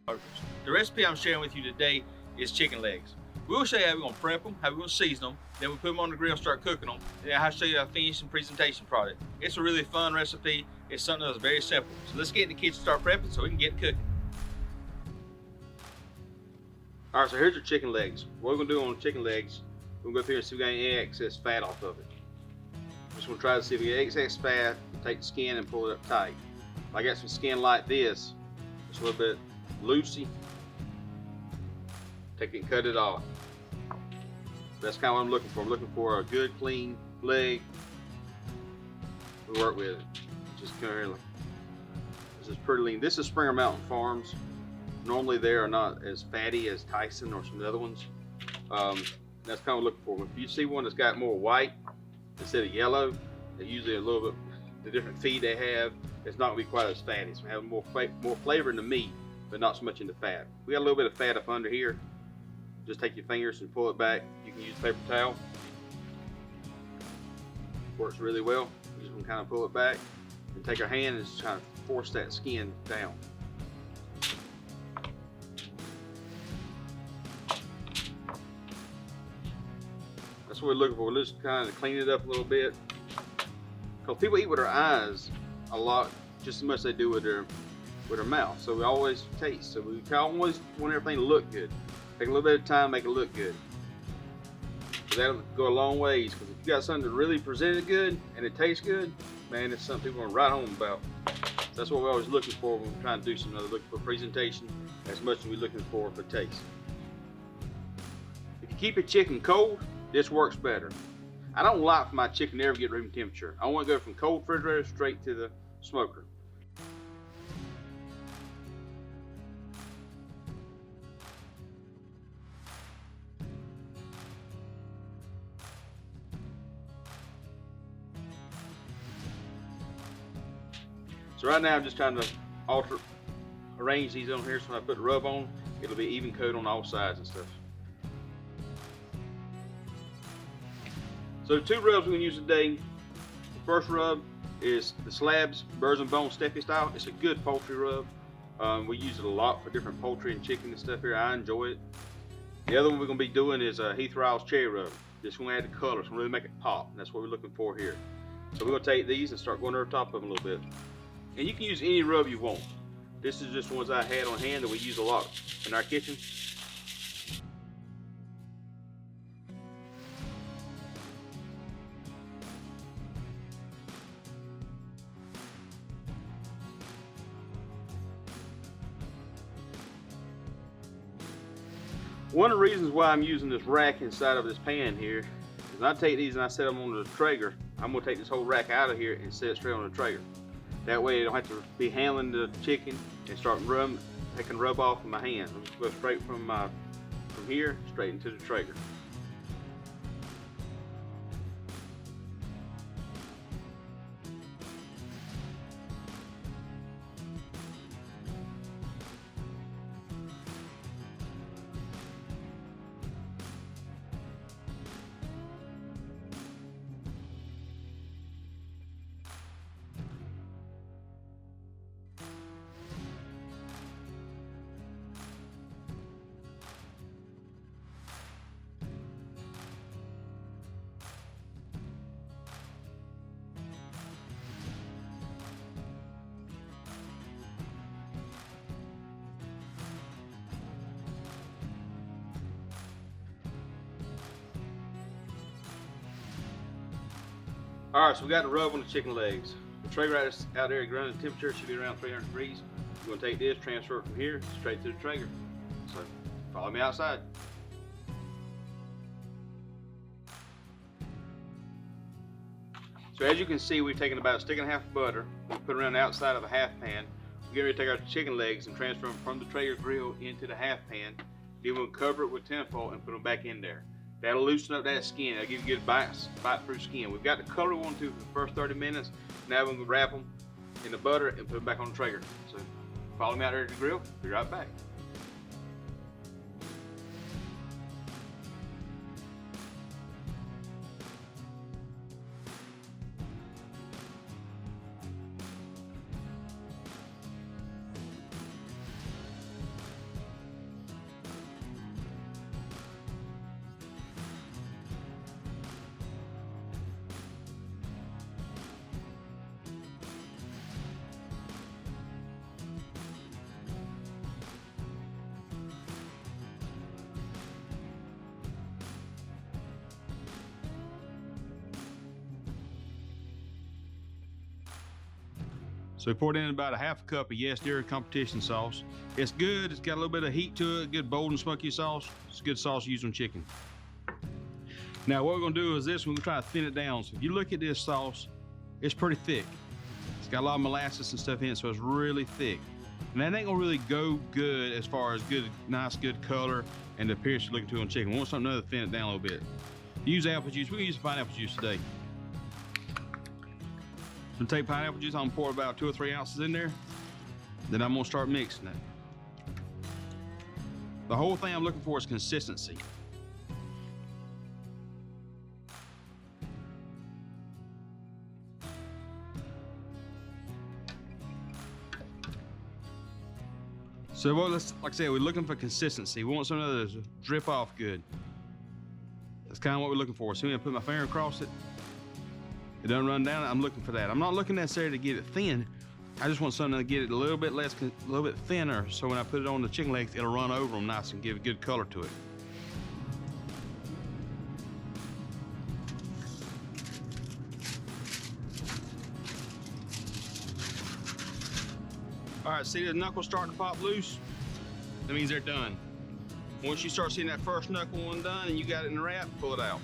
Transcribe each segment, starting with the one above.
The recipe I'm sharing with you today is chicken legs. We'll show you how we're gonna prep them, how we're gonna season them, then we put them on the grill, start cooking them, and then I'll show you our finishing presentation product. It's a really fun recipe. It's something that's very simple. So let's get in the kitchen, start prepping so we can get cooking. All right, so here's your chicken legs. What we're gonna do on the chicken legs, we're gonna go through and see if we got any excess fat off of it. Just gonna try to see if we get excess fat, take the skin and pull it up tight. If I got some skin like this, it's a little bit loosey, take it and cut it off. That's kind of what I'm looking for. I'm looking for a good clean leg to work with it. Just kind of, this is pretty lean. This is Springer Mountain Farms. Normally they are not as fatty as Tyson or some of the other ones. That's kind of what I'm looking for. If you see one that's got more white instead of yellow, they usually a little bit, the different feed they have, it's not going to be quite as fatty. It's going to have more flavor in the meat, but not so much in the fat. We got a little bit of fat up under here. Just take your fingers and pull it back. You can use a paper towel. Works really well. You just want to kind of pull it back and take our hand and just kind of force that skin down. That's what we're looking for. Let's kind of clean it up a little bit. Because people eat with their eyes a lot, just as much as they do with their mouth. So we always taste. So we always want everything to look good. Take a little bit of time, make it look good. So that'll go a long ways, because if you got something that really presented good and it tastes good, man, it's something people are right home about. So that's what we're always looking for when we're trying to do something. We're looking for presentation as much as we're looking for taste. If you keep your chicken cold, this works better. I don't like for my chicken to ever get room temperature. I want to go from cold refrigerator straight to the smoker. So right now I'm just trying to arrange these on here, so when I put the rub on, it'll be even coat on all sides and stuff. So the two rubs we're going to use today, the first rub is the Slabs Birds and Bones Stephy style. It's a good poultry rub. We use it a lot for different poultry and chicken and stuff here. I enjoy it. The other one we're going to be doing is Heath Riles Cherry Rub. This one add the color, so really make it pop. And that's what we're looking for here. So we're going to take these and start going over the top of them a little bit. And you can use any rub you want. This is just ones I had on hand that we use a lot in our kitchen. One of the reasons why I'm using this rack inside of this pan here is when I take these and I set them on the Traeger, I'm going to take this whole rack out of here and set it straight on the Traeger. That way I don't have to be handling the chicken and start taking rub off with my hand. I'm just go straight from here straight into the Traeger. Alright, so we got the rub on the chicken legs. The Traeger out there at ground temperature should be around 300 degrees. We're going to take this, transfer it from here straight to the Traeger. So follow me outside. So as you can see, we've taken about a stick and a half of butter. We put it around the outside of a half pan. We're going to take our chicken legs and transfer them from the Traeger grill into the half pan. Then we'll cover it with tinfoil and put them back in there. That'll loosen up that skin. That'll give you good bite-through skin. We've got the color we want to for the first 30 minutes. Now we're going to wrap them in the butter and put them back on the Traeger. So follow me out there at the grill. Be right back. So we poured in about a half a cup of Yes Dear competition sauce. It's good, it's got a little bit of heat to it, good bold and smoky sauce. It's a good sauce used on chicken. Now what we're gonna do is this, we're gonna try to thin it down. So if you look at this sauce, it's pretty thick. It's got a lot of molasses and stuff in it, so it's really thick. And that ain't gonna really go good as far as good, nice, good color and the appearance you're looking to on chicken. We want something other to thin it down a little bit. Use apple juice, we're gonna use pineapple juice today. I'm gonna take pineapple juice, I'm gonna pour about 2 or 3 ounces in there. Then I'm gonna start mixing it. The whole thing I'm looking for is consistency. So like I said, we're looking for consistency. We want something that'll drip off good. That's kind of what we're looking for. So I'm gonna put my finger across it. It doesn't run down. I'm looking for that. I'm not looking necessarily to get it thin. I just want something to get it a little bit thinner. So when I put it on the chicken legs, it'll run over them nice and give a good color to it. All right, see the knuckles starting to pop loose? That means they're done. Once you start seeing that first knuckle one done and you got it in the wrap, pull it out.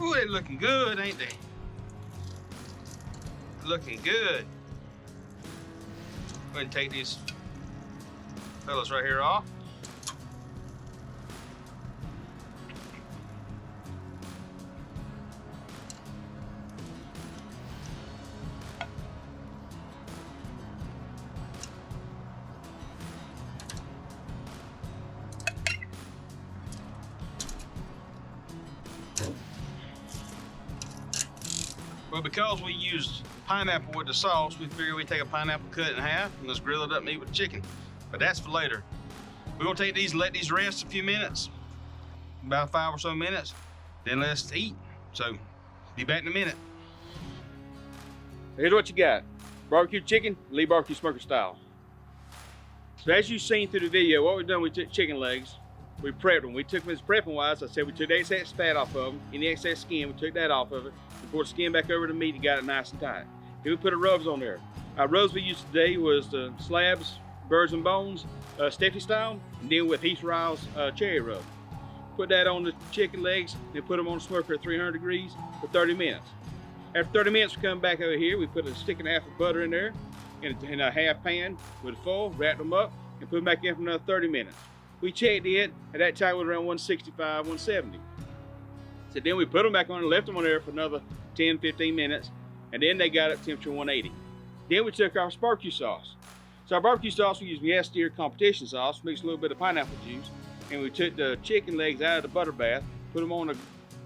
Ooh, they're looking good, ain't they? Looking good. Go ahead and take these fellas right here off. Well, because we used pineapple with the sauce, we figured we'd take a pineapple, cut it in half, and let's grill it up and eat with the chicken. But that's for later. We're gonna take these and let these rest a few minutes, about 5 or so minutes, then let's eat. So, be back in a minute. Here's what you got. Barbecue chicken, Lee barbecue smoker style. So as you've seen through the video, what we've done, we took chicken legs, we prepped them. We took them as prepping wise. I said we took the excess fat off of them, any excess skin, we took that off of it. We poured the skin back over the meat and got it nice and tight. Then we put the rubs on there. Our rubs we used today was the Slabs, birds and bones, Stephy style, and then with Heath Riles cherry rub. Put that on the chicken legs, then put them on the smoker at 300 degrees for 30 minutes. After 30 minutes, we come back over here. We put a stick and a half of butter in there in a half pan with a foil, wrapped them up, and put them back in for another 30 minutes. We checked it, at that time it was around 165, 170. So then we put them back on and left them on there for another 10, 15 minutes, and then they got up to temperature 180. Then we took our barbecue sauce. So our barbecue sauce, we used Yes Dear competition sauce, mixed a little bit of pineapple juice, and we took the chicken legs out of the butter bath, put them on the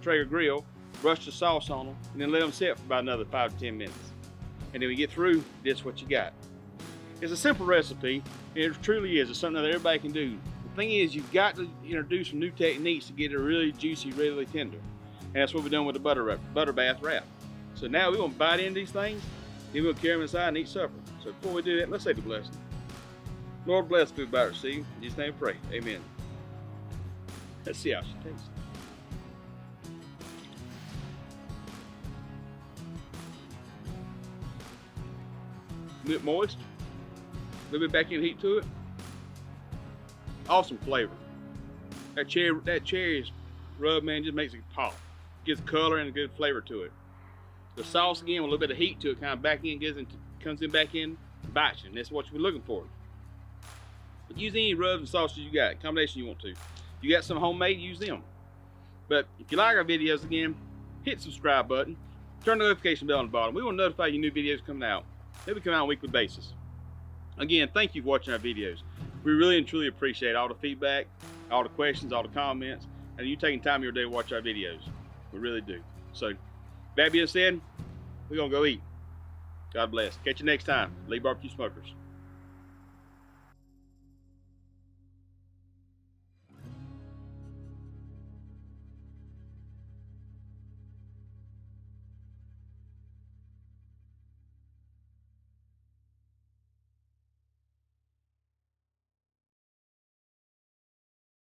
Traeger grill, brushed the sauce on them, and then let them sit for about another 5 to 10 minutes. And then we get through, this is what you got. It's a simple recipe, and it truly is. It's something that everybody can do. The thing is, you've got to introduce some new techniques to get it really juicy, really tender. And that's what we've done with the butter bath wrap. So now we're gonna bite into these things, then we'll carry them inside and eat supper. So before we do that, let's say the blessing. Lord bless food by receive. In Jesus' name we pray. Amen. Let's see how she tastes. A bit moist. A little bit back in heat to it. Awesome flavor. That cherry rub, man, just makes it pop. Gives color and a good flavor to it. The sauce again, with a little bit of heat to it, kind of back in, comes in back in, bites you, and that's what you're looking for. But use any rubs and sauces you got, combination you want to. If you got some homemade, use them. But if you like our videos, again, hit the subscribe button, turn the notification bell on the bottom. We will notify you new videos coming out. They'll be coming out on a weekly basis. Again, thank you for watching our videos. We really and truly appreciate all the feedback, all the questions, all the comments, and you taking time of your day to watch our videos. We really do. So, that being said, we're going to go eat. God bless. Catch you next time. Lee BBQ Smokers.